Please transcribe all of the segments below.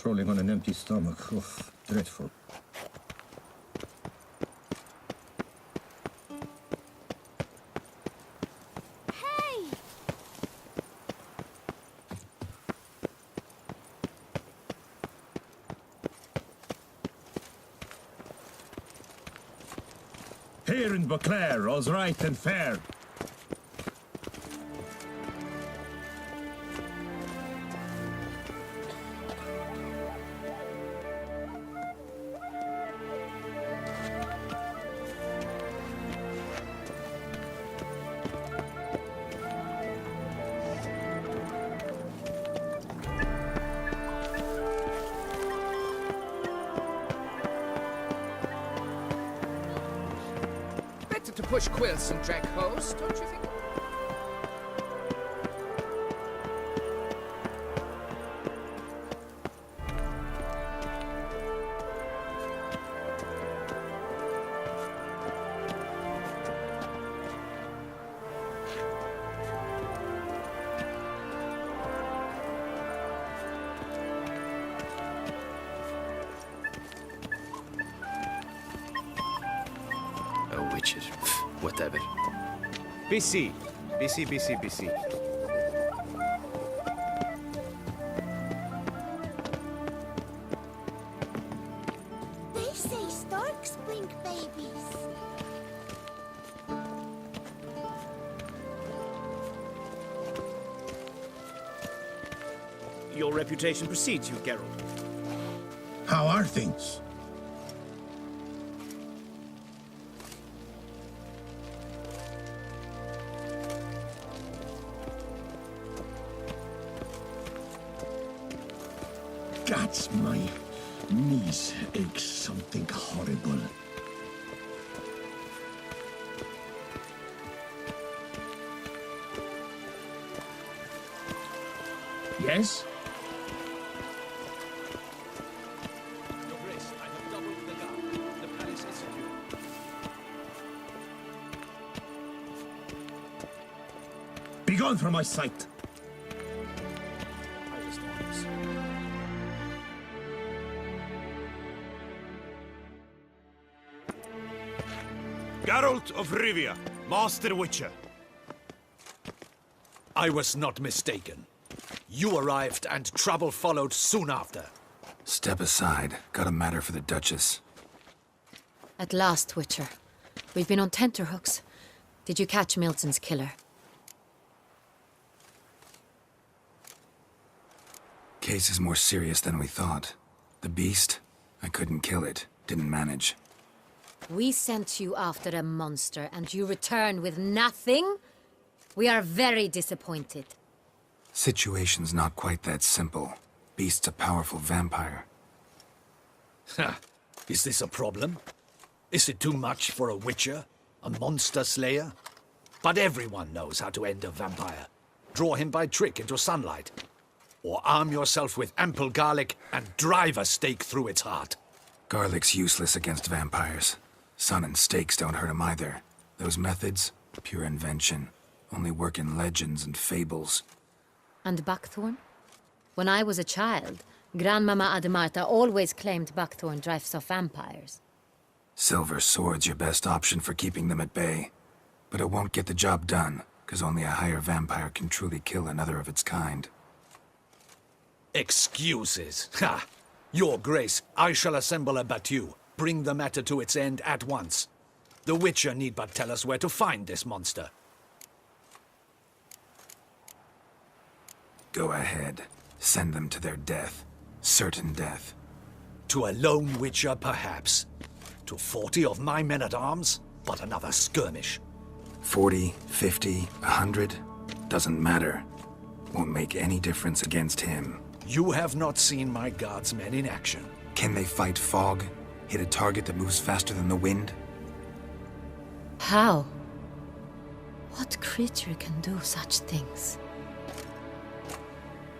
patrolling on an empty stomach. Oof, dreadful. Hey! Here in Beauclair, all's right and fair. To push quilts and drag hose, don't you think? Oh, witches. Whatever. BC. BC. They say storks bring babies. Your reputation precedes you, Geralt. How are things? Gods, my knees ache something horrible. Yes? Your Grace, I have doubled the guard. The palace is secure. Begone from my sight! Highest orders. Geralt of Rivia, Master Witcher. I was not mistaken. You arrived and trouble followed soon after. Step aside. Got a matter for the Duchess. At last, Witcher. We've been on tenterhooks. Did you catch Milton's killer? Case is more serious than we thought. The beast? I couldn't kill it. Didn't manage. We sent you after a monster, and you return with nothing? We are very disappointed. Situation's not quite that simple. Beast's a powerful vampire. Ha! Is this a problem? Is it too much for a witcher? A monster slayer? But everyone knows how to end a vampire. Draw him by trick into sunlight. Or arm yourself with ample garlic and drive a stake through its heart. Garlic's useless against vampires. Sun and stakes don't hurt him either. Those methods, pure invention. Only work in legends and fables. And buckthorn? When I was a child, Grandmama Ademarta always claimed buckthorn drives off vampires. Silver sword's your best option for keeping them at bay. But it won't get the job done, because only a higher vampire can truly kill another of its kind. Excuses. Ha! Your Grace, I shall assemble a battue. Bring the matter to its end at once. The Witcher need but tell us where to find this monster. Go ahead. Send them to their death. Certain death. To a lone Witcher, perhaps. To 40 of my men-at-arms, but another skirmish. 40, 50, 100? Doesn't matter. Won't make any difference against him. You have not seen my guardsmen in action. Can they fight fog? Hit a target that moves faster than the wind? How? What creature can do such things?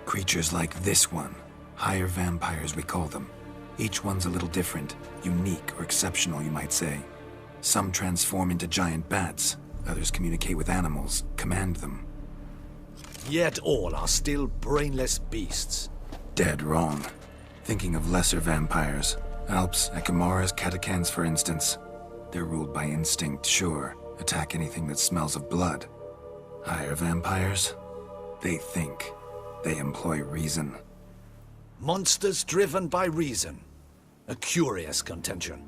Creatures like this one. Higher vampires, we call them. Each one's a little different. Unique or exceptional, you might say. Some transform into giant bats. Others communicate with animals, command them. Yet all are still brainless beasts. Dead wrong. Thinking of lesser vampires. Alps, Ekamaras, Catacans, for instance. They're ruled by instinct, sure. Attack anything that smells of blood. Higher vampires? They think. They employ reason. Monsters driven by reason. A curious contention.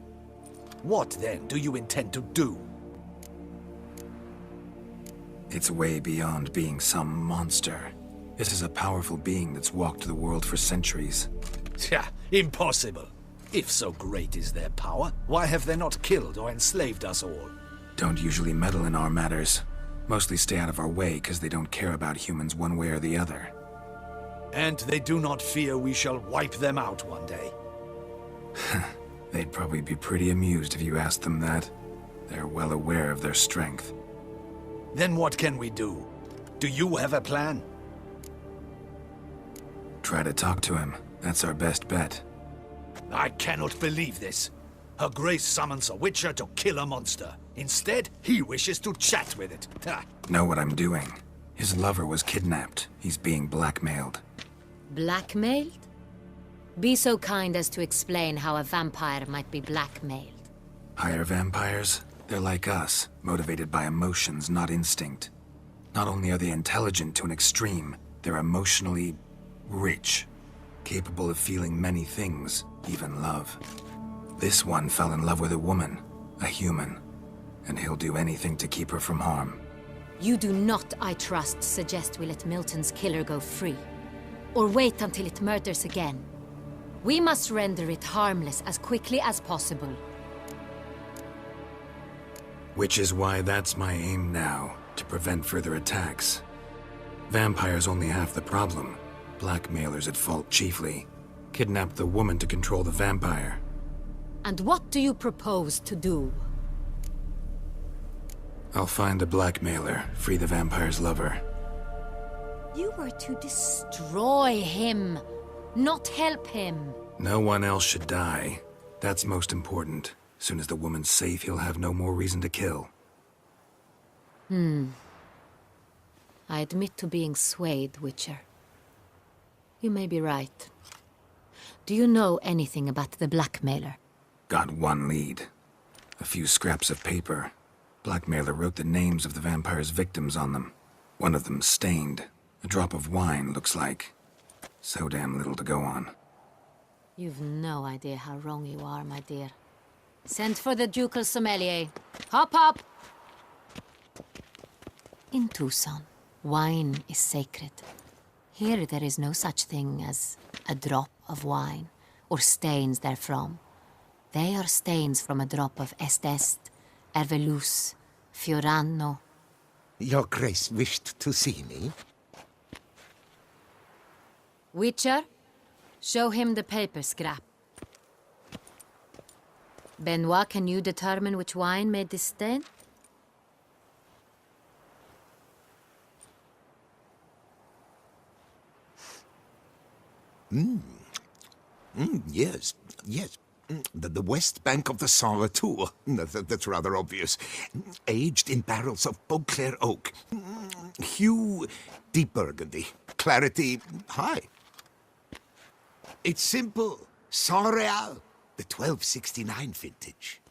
What, then, do you intend to do? It's way beyond being some monster. This is a powerful being that's walked the world for centuries. Yeah, impossible. If so great is their power, why have they not killed or enslaved us all? Don't usually meddle in our matters. Mostly stay out of our way because they don't care about humans one way or the other. And they do not fear we shall wipe them out one day. They'd probably be pretty amused if you asked them that. They're well aware of their strength. Then what can we do? Do you have a plan? Try to talk to him. That's our best bet. I cannot believe this. Her Grace summons a witcher to kill a monster. Instead, he wishes to chat with it. Ha. Know what I'm doing. His lover was kidnapped. He's being blackmailed. Blackmailed? Be so kind as to explain how a vampire might be blackmailed. Higher vampires? They're like us, motivated by emotions, not instinct. Not only are they intelligent to an extreme, they're emotionally rich, capable of feeling many things, even love. This one fell in love with a woman, a human, and he'll do anything to keep her from harm. You do not, I trust, suggest we let Milton's killer go free. Or wait until it murders again. We must render it harmless as quickly as possible. Which is why that's my aim now, to prevent further attacks. Vampires only half the problem. Blackmailers at fault chiefly. Kidnap the woman to control the vampire. And what do you propose to do? I'll find the blackmailer, free the vampire's lover. You were to destroy him, not help him. No one else should die. That's most important. Soon as the woman's safe, he'll have no more reason to kill. I admit to being swayed, Witcher. You may be right. Do you know anything about the blackmailer? Got one lead. A few scraps of paper. Blackmailer wrote the names of the vampire's victims on them. One of them stained. A drop of wine, looks like. So damn little to go on. You've no idea how wrong you are, my dear. Send for the ducal sommelier. Hop, hop! In Tucson, wine is sacred. Here there is no such thing as a drop of wine, or stains therefrom. They are stains from a drop of Est, Ervelus, Fiorano. Your Grace wished to see me? Witcher, show him the paper scrap. Benoit, can you determine which wine made this stain? Yes. The west bank of the Saint Tour. That's rather obvious. Aged in barrels of Beauclair oak. Hue, deep burgundy. Clarity, high. It's simple. Saint Real, the 1269 vintage.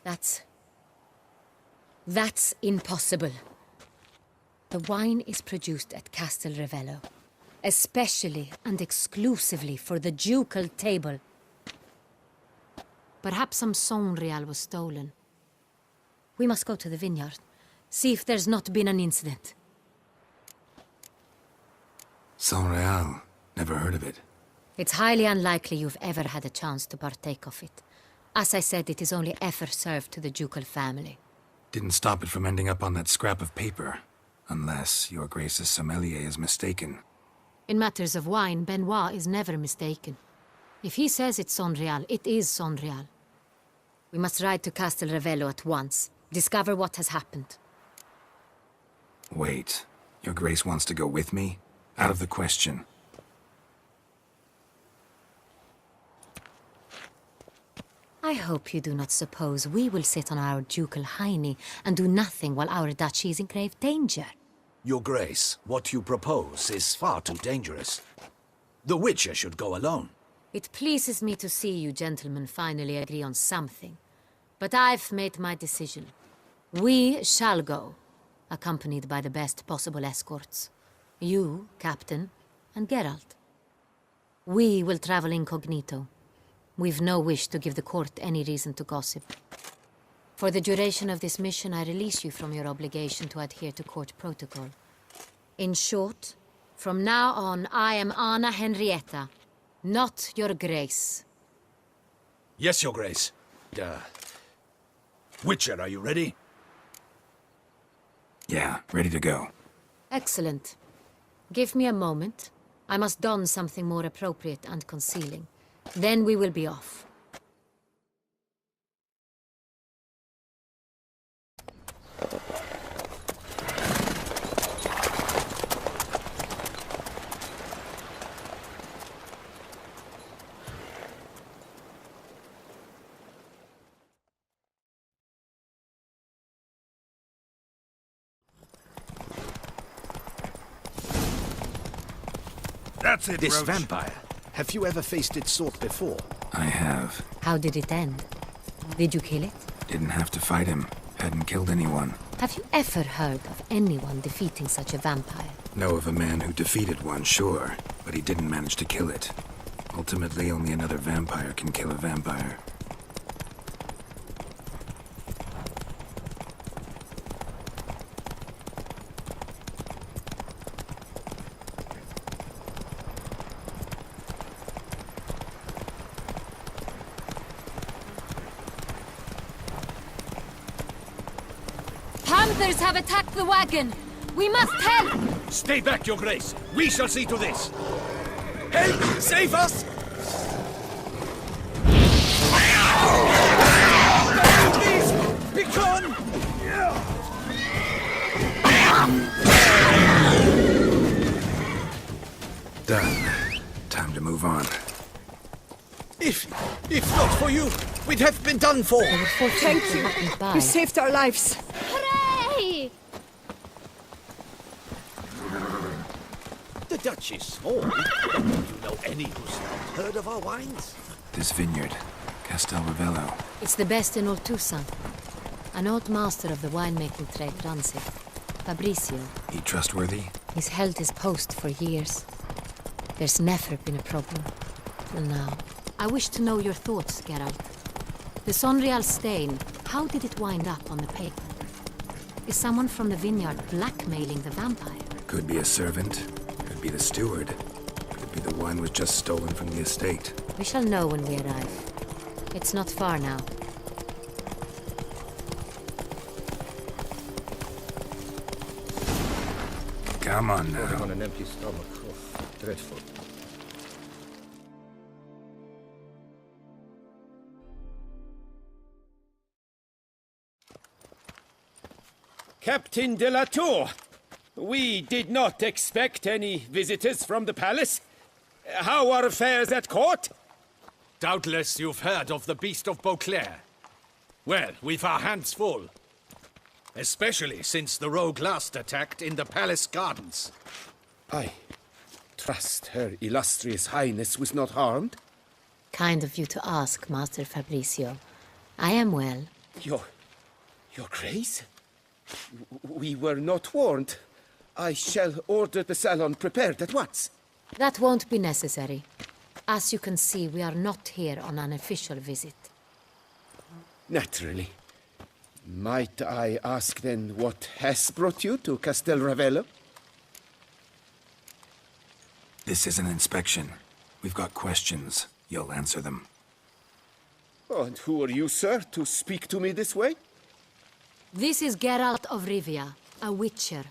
That's impossible. The wine is produced at Castel Ravello, especially and exclusively for the ducal table. Perhaps some Saint Real was stolen. We must go to the vineyard, see if there's not been an incident. Saint Real. Never heard of it. It's highly unlikely you've ever had a chance to partake of it. As I said, it is only ever served to the ducal family. Didn't stop it from ending up on that scrap of paper. Unless your Grace's sommelier is mistaken. In matters of wine, Benoit is never mistaken. If he says it's Saint Real, it is Saint Real. We must ride to Castel Ravello at once. Discover what has happened. Wait. Your Grace wants to go with me? Out of the question. I hope you do not suppose we will sit on our ducal hiney and do nothing while our duchy is in grave danger. Your Grace, what you propose is far too dangerous. The Witcher should go alone. It pleases me to see you gentlemen finally agree on something. But I've made my decision. We shall go, accompanied by the best possible escorts. You, Captain, and Geralt. We will travel incognito. We've no wish to give the court any reason to gossip. For the duration of this mission, I release you from your obligation to adhere to court protocol. In short, from now on, I am Anna Henrietta, not your grace. Yes, Your Grace. Witcher, are you ready? Yeah, ready to go. Excellent. Give me a moment. I must don something more appropriate and concealing. Then we will be off. That's it, This Roach. vampire. Have you ever faced its sort before? I have. How did it end? Did you kill it? Didn't have to fight him. Hadn't killed anyone. Have you ever heard of anyone defeating such a vampire? Know of a man who defeated one, sure, but he didn't manage to kill it. Ultimately, only another vampire can kill a vampire. Panthers have attacked the wagon! We must help! Stay back, Your Grace. We shall see to this. Help! Save us! Please! Be gone! Done. Time to move on. If not for you, we'd have been done for. Thank you. You saved our lives. Hooray! The Dutch is small. Do you know any who's not heard of our wines? This vineyard, Castel Ravello. It's the best in all Toussaint. An old master of the winemaking trade runs it. Fabricio. He trustworthy? He's held his post for years. There's never been a problem. Till now. I wish to know your thoughts, Geralt. The Sonreal stain, how did it wind up on the paper? Is someone from the vineyard blackmailing the vampire? Could be a servant. Could be the steward. Could be the wine was just stolen from the estate. We shall know when we arrive. It's not far now. Come on now. On an empty stomach. Oh, dreadful. Captain de la Tour, we did not expect any visitors from the palace. How are affairs at court? Doubtless you've heard of the Beast of Beauclair. Well, we've our hands full. Especially since the rogue last attacked in the palace gardens. I trust Her Illustrious Highness was not harmed. Kind of you to ask, Master Fabricio. I am well. Your Grace? We were not warned. I shall order the salon prepared at once. That won't be necessary. As you can see, we are not here on an official visit. Naturally. Might I ask then what has brought you to Castel Ravello? This is an inspection. We've got questions. You'll answer them. Oh, and who are you, sir, to speak to me this way? This is Geralt of Rivia, a witcher.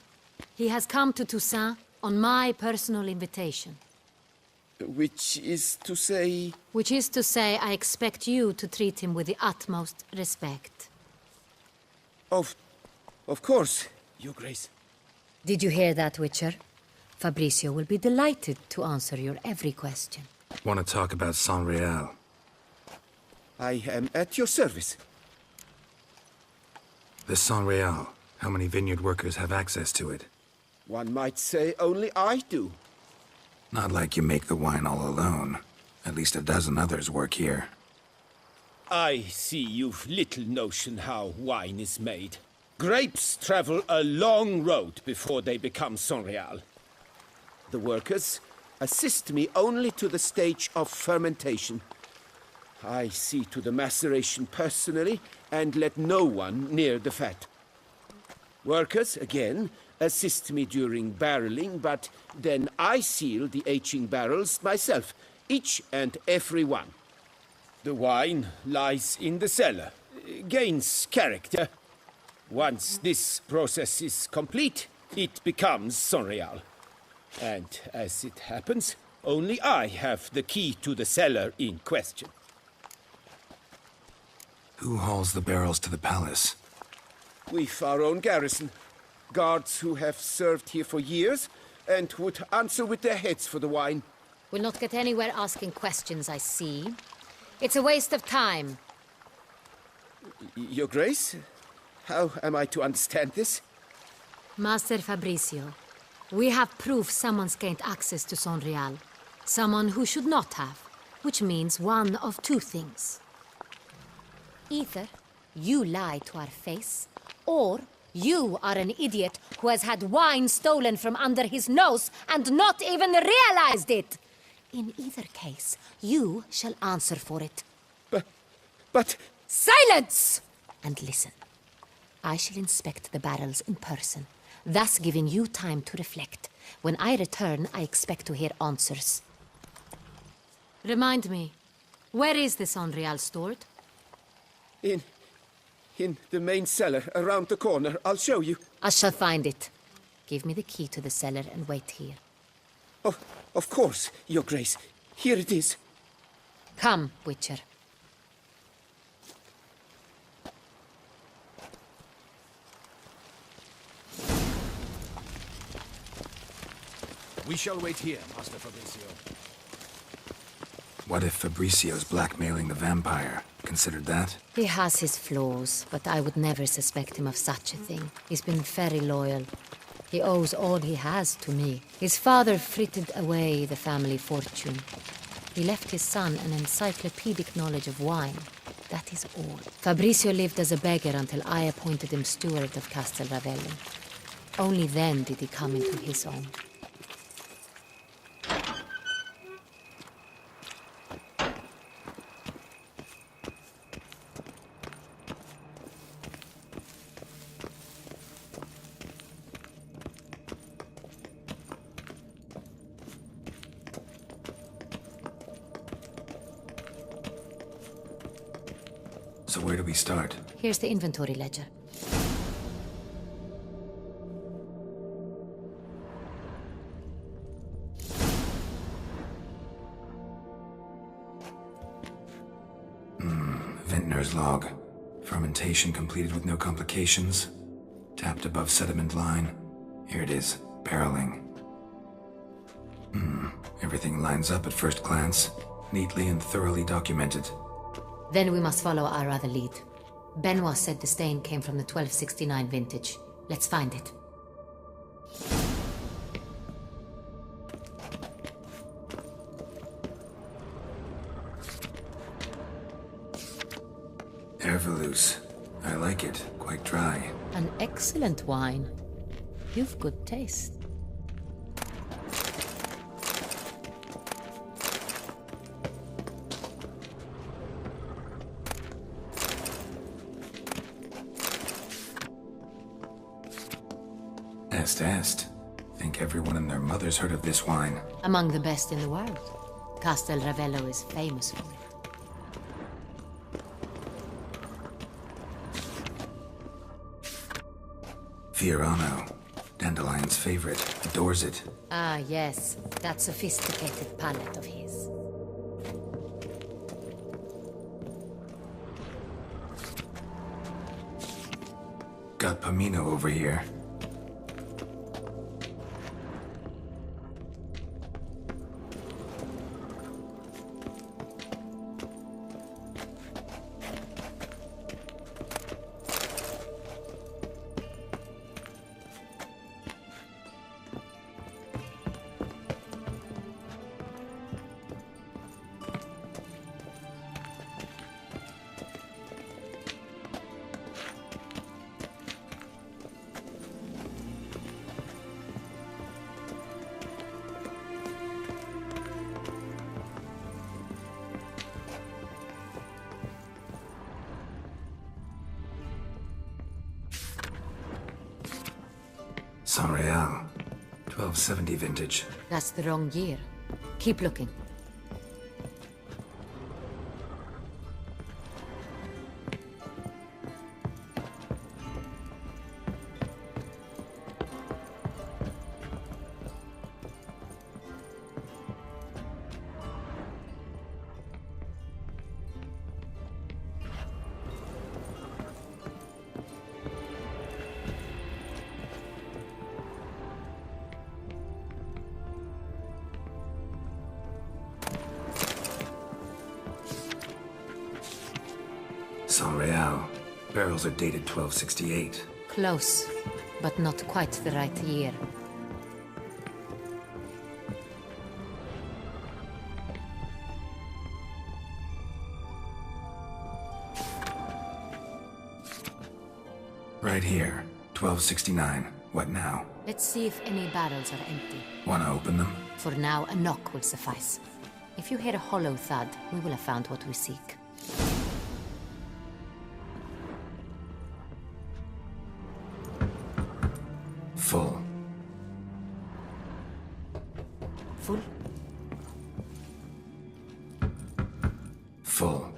He has come to Toussaint on my personal invitation. Which is to say... Which is to say, I expect you to treat him with the utmost respect. Of course, Your Grace. Did you hear that, Witcher? Fabricio will be delighted to answer your every question. Want to talk about Sonreal? I am at your service. The Sonreal. How many vineyard workers have access to it? One might say only I do. Not like you make the wine all alone. At least a dozen others work here. I see you've little notion how wine is made. Grapes travel a long road before they become Sonreal. The workers assist me only to the stage of fermentation. I see to the maceration personally and let no one near the fat. Workers, again, assist me during barreling, but then I seal the aging barrels myself, each and every one. The wine lies in the cellar, gains character. Once this process is complete, it becomes Sonreal. And as it happens, only I have the key to the cellar in question. Who hauls the barrels to the palace? We've our own garrison. Guards who have served here for years and would answer with their heads for the wine. We'll not get anywhere asking questions, I see. It's a waste of time. Your Grace? How am I to understand this? Master Fabricio, we have proof someone's gained access to Sonreal. Someone who should not have, which means one of two things. Either you lie to our face, or you are an idiot who has had wine stolen from under his nose and not even realized it. In either case, you shall answer for it. But... Silence! And listen. I shall inspect the barrels in person, thus giving you time to reflect. When I return, I expect to hear answers. Remind me, where is the Sonreal stored? In the main cellar, around the corner. I'll show you. I shall find it. Give me the key to the cellar and wait here. Oh, of course, Your Grace. Here it is. Come, Witcher. We shall wait here, Master Fabricio. What if Fabricio's blackmailing the vampire? Considered that? He has his flaws, but I would never suspect him of such a thing. He's been very loyal. He owes all he has to me. His father frittered away the family fortune. He left his son an encyclopedic knowledge of wine. That is all. Fabricio lived as a beggar until I appointed him steward of Castel Ravello. Only then did he come into his own. So where do we start? Here's the inventory ledger. Vintner's log. Fermentation completed with no complications. Tapped above sediment line. Here it is. Barreling. Everything lines up at first glance. Neatly and thoroughly documented. Then we must follow our other lead. Benoit said the stain came from the 1269 vintage. Let's find it. Ervelous. I like it. Quite dry. An excellent wine. You've good taste. Est. Think everyone and their mother's heard of this wine. Among the best in the world. Castel Ravello is famous for it. Fiorano. Dandelion's favorite. Adores it. Ah, yes. That sophisticated palate of his. Got Pomino over here. Saint-Réal. 1270 vintage. That's the wrong year. Keep looking. Saint-Réal. Barrels are dated 1268. Close, but not quite the right year. Right here. 1269. What now? Let's see if any barrels are empty. Wanna open them? For now, a knock will suffice. If you hear a hollow thud, we will have found what we seek. Full. Full? Full.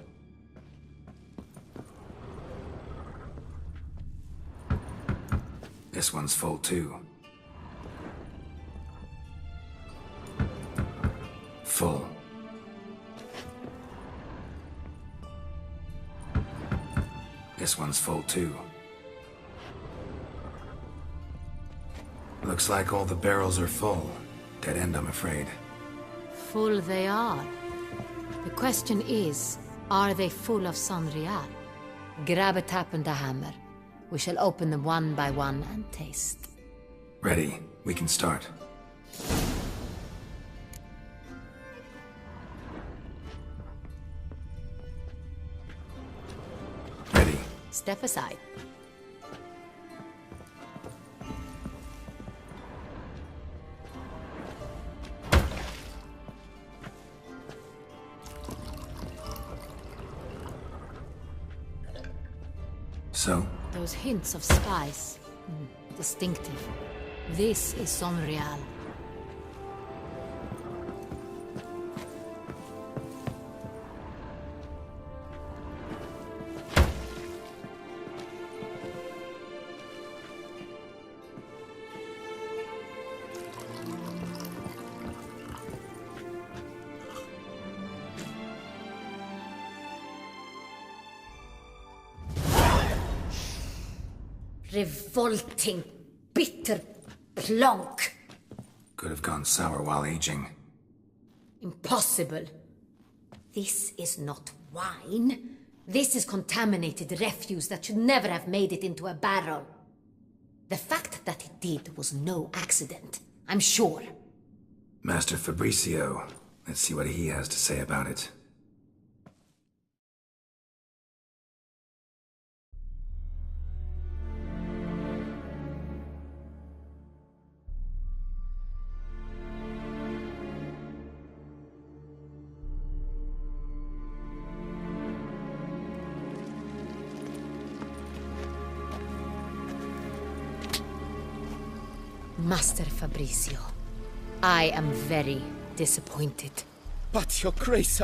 This one's full too. Full. This one's full too. Looks like all the barrels are full. Dead end, I'm afraid. Full they are. The question is, are they full of Saint-Réal? Grab a tap and a hammer. We shall open them one by one and taste. Ready. We can start. Ready. Step aside. So? Those hints of spice. Distinctive. This is Saint-Réal. Revolting, bitter plonk. Could have gone sour while aging. Impossible. This is not wine. This is contaminated refuse that should never have made it into a barrel. The fact that it did was no accident, I'm sure. Master Fabricio. Let's see what he has to say about it. Master Fabricio, I am very disappointed. But, Your Grace,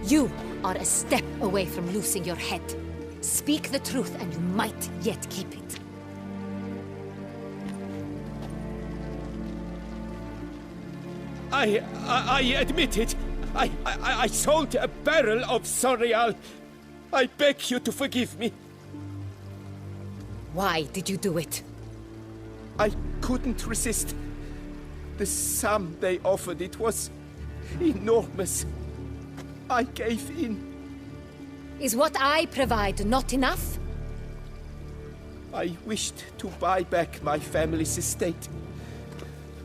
You are a step away from losing your head. Speak the truth and you might yet keep it. I admit it. I sold a barrel of Saint-Réal. I beg you to forgive me. Why did you do it? I couldn't resist. The sum they offered, it was enormous. I gave in. Is what I provide not enough? I wished to buy back my family's estate.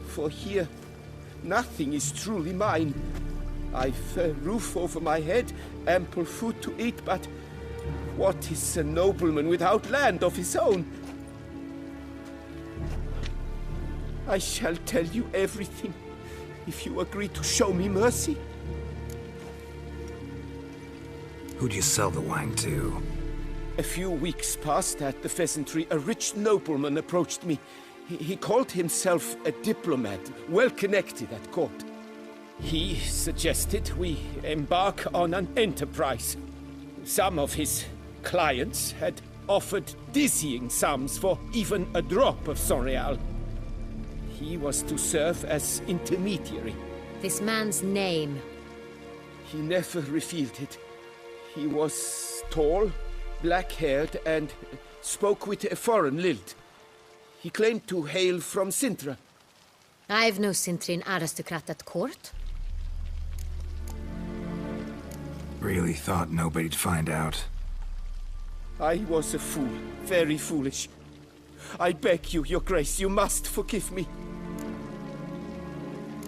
For here, nothing is truly mine. I've a roof over my head, ample food to eat, but what is a nobleman without land of his own? I shall tell you everything, if you agree to show me mercy. Who'd you sell the wine to? A few weeks past at the pheasantry, a rich nobleman approached me. He called himself a diplomat, well connected at court. He suggested we embark on an enterprise. Some of his clients had offered dizzying sums for even a drop of Sonreal. He was to serve as intermediary. This man's name. He never revealed it. He was tall, black-haired, and spoke with a foreign lilt. He claimed to hail from Sintra. I've no Sintrin aristocrat at court. Really thought nobody'd find out. I was a fool, very foolish. I beg you, Your Grace, you must forgive me.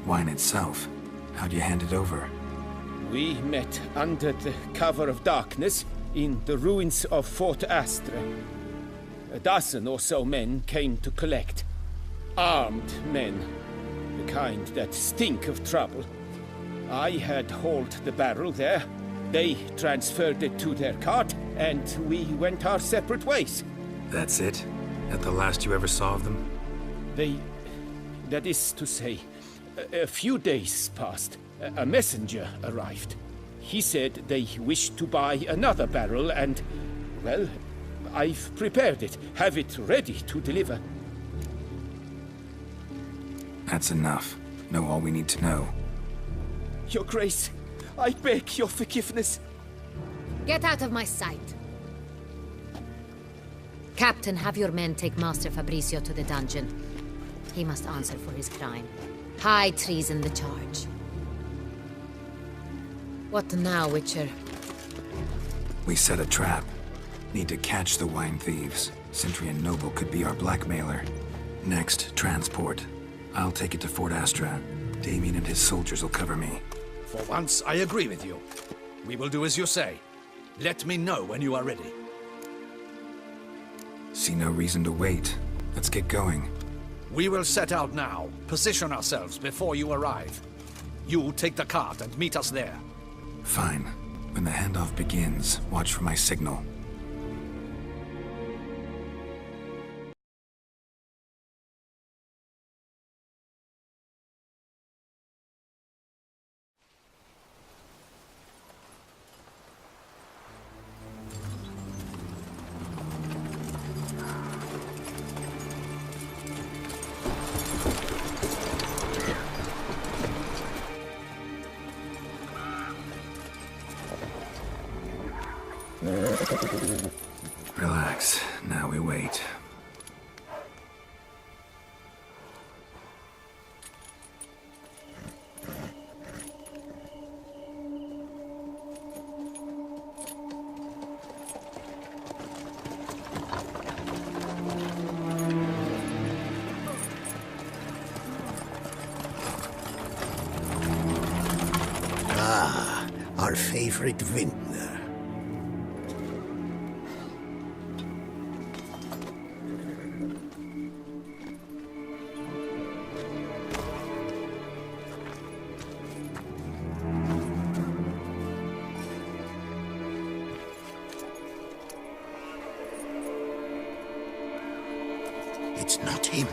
Wine itself, how'd you hand it over? We met under the cover of darkness in the ruins of Fort Astre. A dozen or so men came to collect. Armed men, the kind that stink of trouble. I had hauled the barrel there. They transferred it to their cart, and we went our separate ways. That's it? That the last you ever saw of them? That is to say, a few days passed. A messenger arrived. He said they wished to buy another barrel and, well, I've prepared it, have it ready to deliver. That's enough. Know all we need to know. Your Grace, I beg your forgiveness. Get out of my sight. Captain, have your men take Master Fabrizio to the dungeon. He must answer for his crime. High treason the charge. What now, Witcher? We set a trap. Need to catch the wine thieves. Cintrian Noble could be our blackmailer. Next, transport. I'll take it to Fort Astra. Damien and his soldiers will cover me. For once, I agree with you. We will do as you say. Let me know when you are ready. See no reason to wait. Let's get going. We will set out now. Position ourselves before you arrive. You take the cart and meet us there. Fine. When the handoff begins, watch for my signal. Relax. Now we wait. Ah, our favorite vintner. It's not him.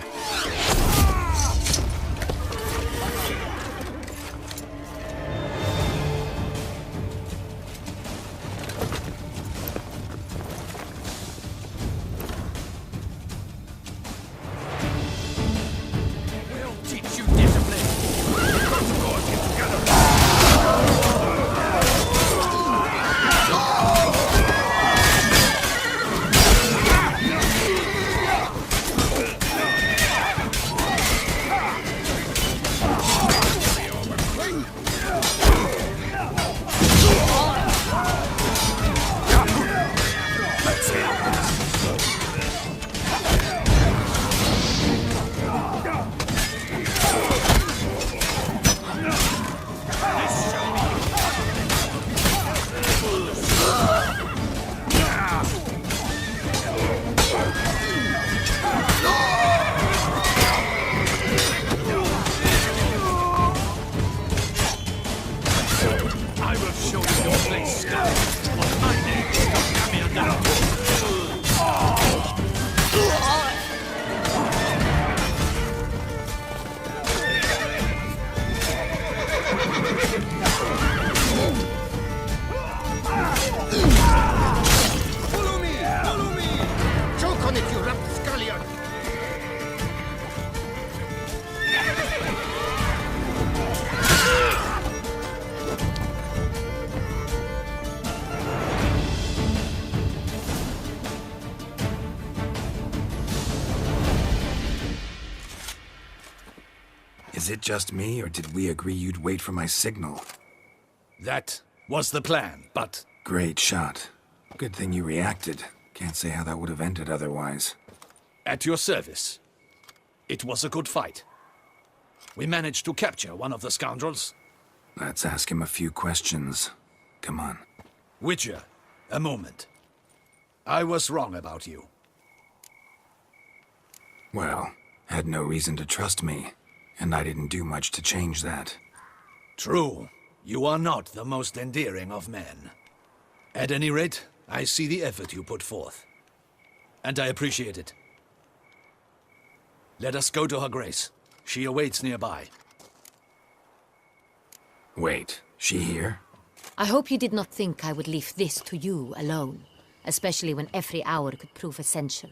We'll teach you discipline. it just me, or did we agree you'd wait for my signal? That was the plan, but... Great shot. Good thing you reacted. Can't say how that would have ended otherwise. At your service. It was a good fight. We managed to capture one of the scoundrels. Let's ask him a few questions. Come on. Witcher, a moment. I was wrong about you. Well, had no reason to trust me, and I didn't do much to change that. True. You are not the most endearing of men. At any rate, I see the effort you put forth. And I appreciate it. Let us go to her grace. She awaits nearby. Wait, she here? I hope you did not think I would leave this to you alone, especially when every hour could prove essential.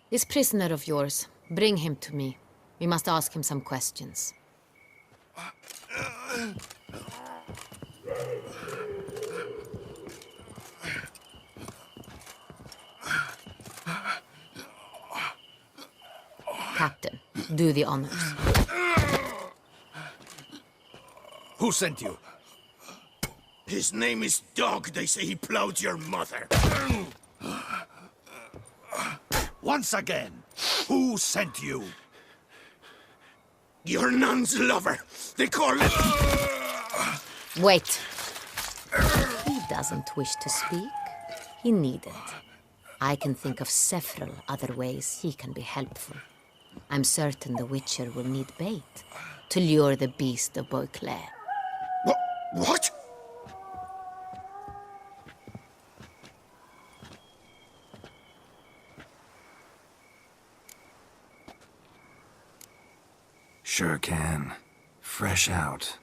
This prisoner of yours, bring him to me. We must ask him some questions. Captain, do the honors. Who sent you? His name is Dog. They say he plowed your mother. Once again, who sent you? Your nun's lover. They call it... Wait. He doesn't wish to speak. He needn't. I can think of several other ways he can be helpful. I'm certain the Witcher will need bait to lure the beast of Beauclair. What? Sure can. Fresh out.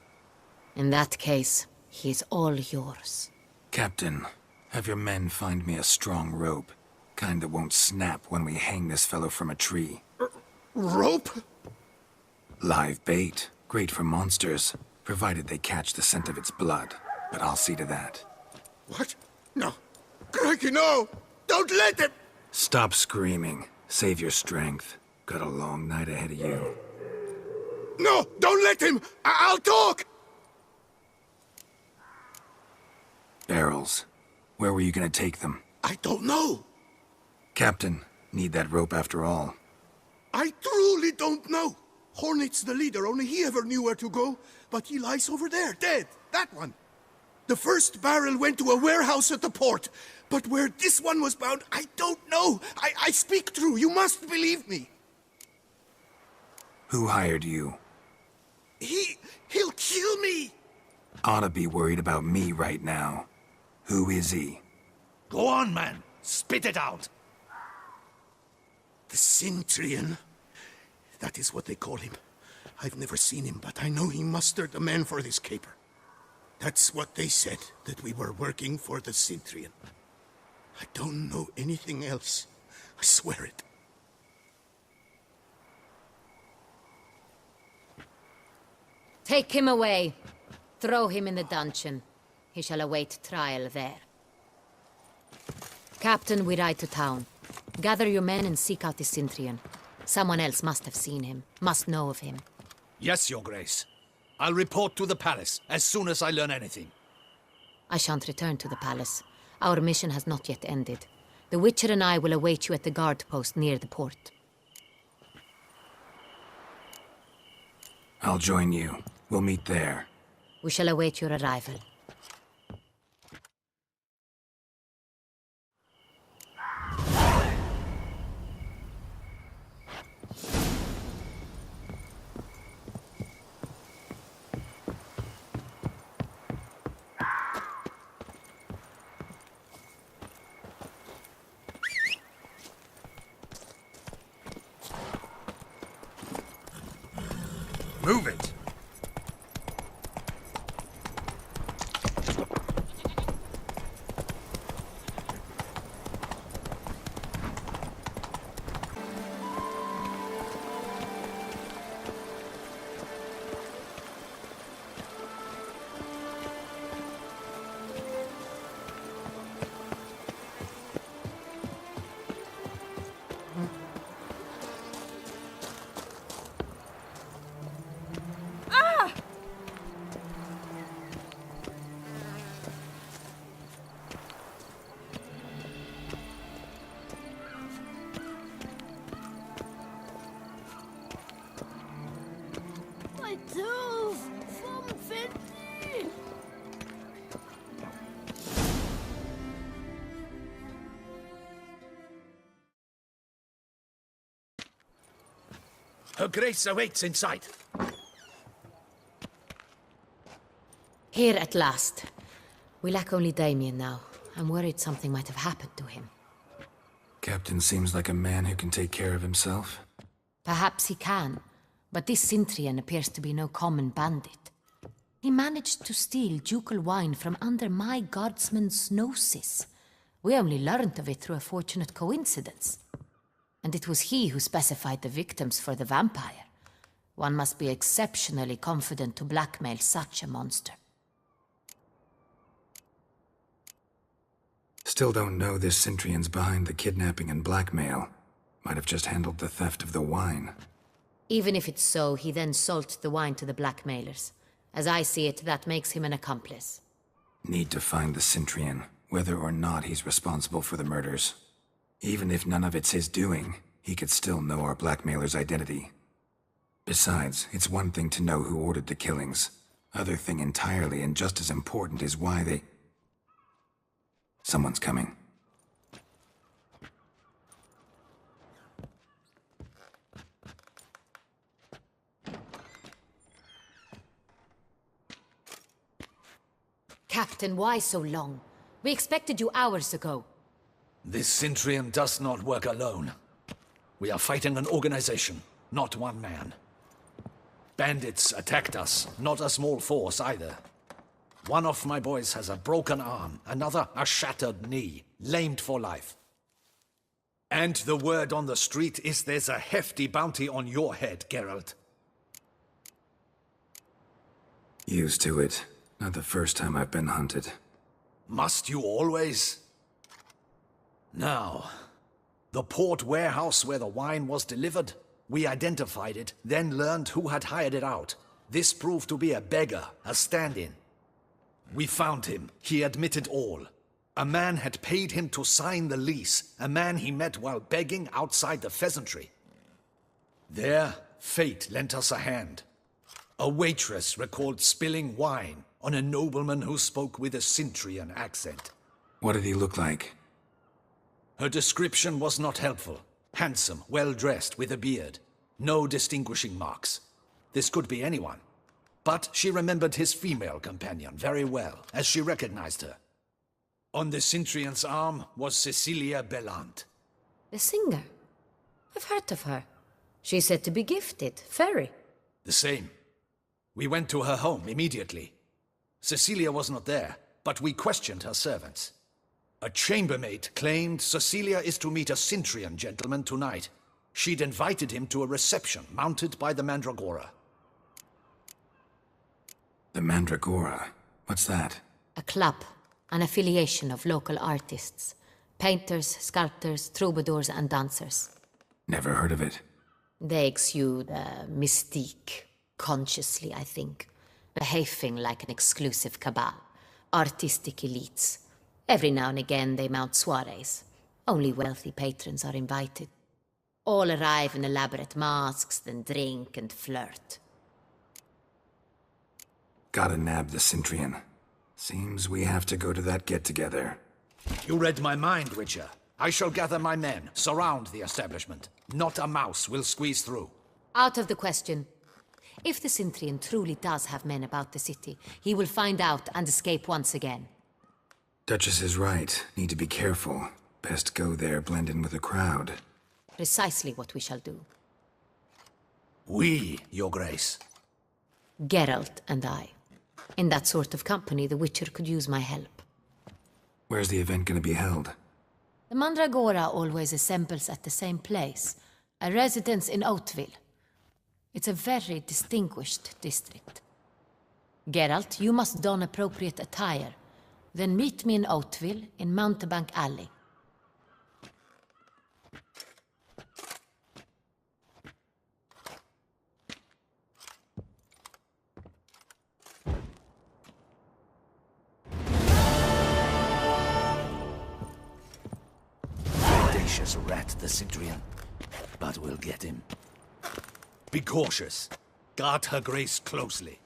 In that case, he's all yours. Captain, have your men find me a strong rope. Kind that won't snap when we hang this fellow from a tree. Rope? Live bait. Great for monsters, provided they catch the scent of its blood. But I'll see to that. What? No. Crikey, no! Don't let him! Stop screaming. Save your strength. Got a long night ahead of you. No! Don't let him! I'll talk! Barrels. Where were you gonna take them? I don't know. Captain, need that rope after all. I truly don't know. Hornet's the leader, only he ever knew where to go. But he lies over there, dead. That one. The first barrel went to a warehouse at the port. But where this one was bound, I don't know. I speak true. You must believe me. Who hired you? He'll kill me. Ought to be worried about me right now. Who is he? Go on, man. Spit it out. The Centurion. That is what they call him. I've never seen him, but I know he mustered the men for this caper. That's what they said, that we were working for the Centurion. I don't know anything else. I swear it. Take him away. Throw him in the dungeon. He shall await trial there. Captain, we ride to town. Gather your men and seek out the Centurion. Someone else must have seen him, must know of him. Yes, Your Grace. I'll report to the palace as soon as I learn anything. I shan't return to the palace. Our mission has not yet ended. The Witcher and I will await you at the guard post near the port. I'll join you. We'll meet there. We shall await your arrival. Move it! Toof! Vom Fendi! Her Grace awaits inside. Here at last. We lack only Damien now. I'm worried something might have happened to him. Captain seems like a man who can take care of himself. Perhaps he can, but this Cintrian appears to be no common bandit. He managed to steal ducal wine from under my guardsman's noses. We only learned of it through a fortunate coincidence. And it was he who specified the victims for the vampire. One must be exceptionally confident to blackmail such a monster. Still don't know this Cintrian's behind the kidnapping and blackmail. Might have just handled the theft of the wine. Even if it's so, he then sold the wine to the blackmailers. As I see it, that makes him an accomplice. Need to find the Cintrian, whether or not he's responsible for the murders. Even if none of it's his doing, he could still know our blackmailer's identity. Besides, it's one thing to know who ordered the killings. Other thing entirely, and just as important, is why they... Someone's coming. Captain, why so long? We expected you hours ago. This Cintrian does not work alone. We are fighting an organization, not one man. Bandits attacked us, not a small force either. One of my boys has a broken arm, another a shattered knee, lamed for life. And the word on the street is there's a hefty bounty on your head, Geralt. Used to it. Not the first time I've been hunted. Must you always? Now, the port warehouse where the wine was delivered, we identified it, then learned who had hired it out. This proved to be a beggar, a stand-in. We found him. He admitted all. A man had paid him to sign the lease, a man he met while begging outside the pheasantry. There, fate lent us a hand. A waitress recalled spilling wine on a nobleman who spoke with a Cintrian accent. What did he look like? Her description was not helpful. Handsome, well-dressed, with a beard. No distinguishing marks. This could be anyone. But she remembered his female companion very well, as she recognized her. On the Cintrian's arm was Cecilia Bellant. The singer? I've heard of her. She's said to be gifted, fairy. The same. We went to her home immediately. Cecilia was not there, but we questioned her servants. A chambermaid claimed Cecilia is to meet a Cintrian gentleman tonight. She'd invited him to a reception mounted by the Mandragora. The Mandragora? What's that? A club, an affiliation of local artists. Painters, sculptors, troubadours and dancers. Never heard of it. They exude a mystique, consciously, I think. Behaving like an exclusive cabal. Artistic elites. Every now and again they mount soirees. Only wealthy patrons are invited. All arrive in elaborate masks, then drink and flirt. Gotta nab the Cintrian. Seems we have to go to that get-together. You read my mind, Witcher. I shall gather my men, surround the establishment. Not a mouse will squeeze through. Out of the question. If the Cintrian truly does have men about the city, he will find out and escape once again. Duchess is right. Need to be careful. Best go there, blend in with the crowd. Precisely what we shall do. We, Your Grace. Geralt and I. In that sort of company, the Witcher could use my help. Where's the event gonna be held? The Mandragora always assembles at the same place, a residence in Oatville. It's a very distinguished district. Geralt, you must don appropriate attire. Then meet me in Oatville, in Mountebank Alley. Audacious rat, the Cintrian. But we'll get him. Be cautious. Guard her grace closely.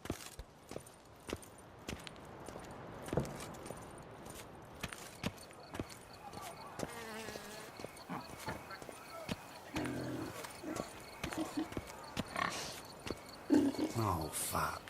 Oh, fuck.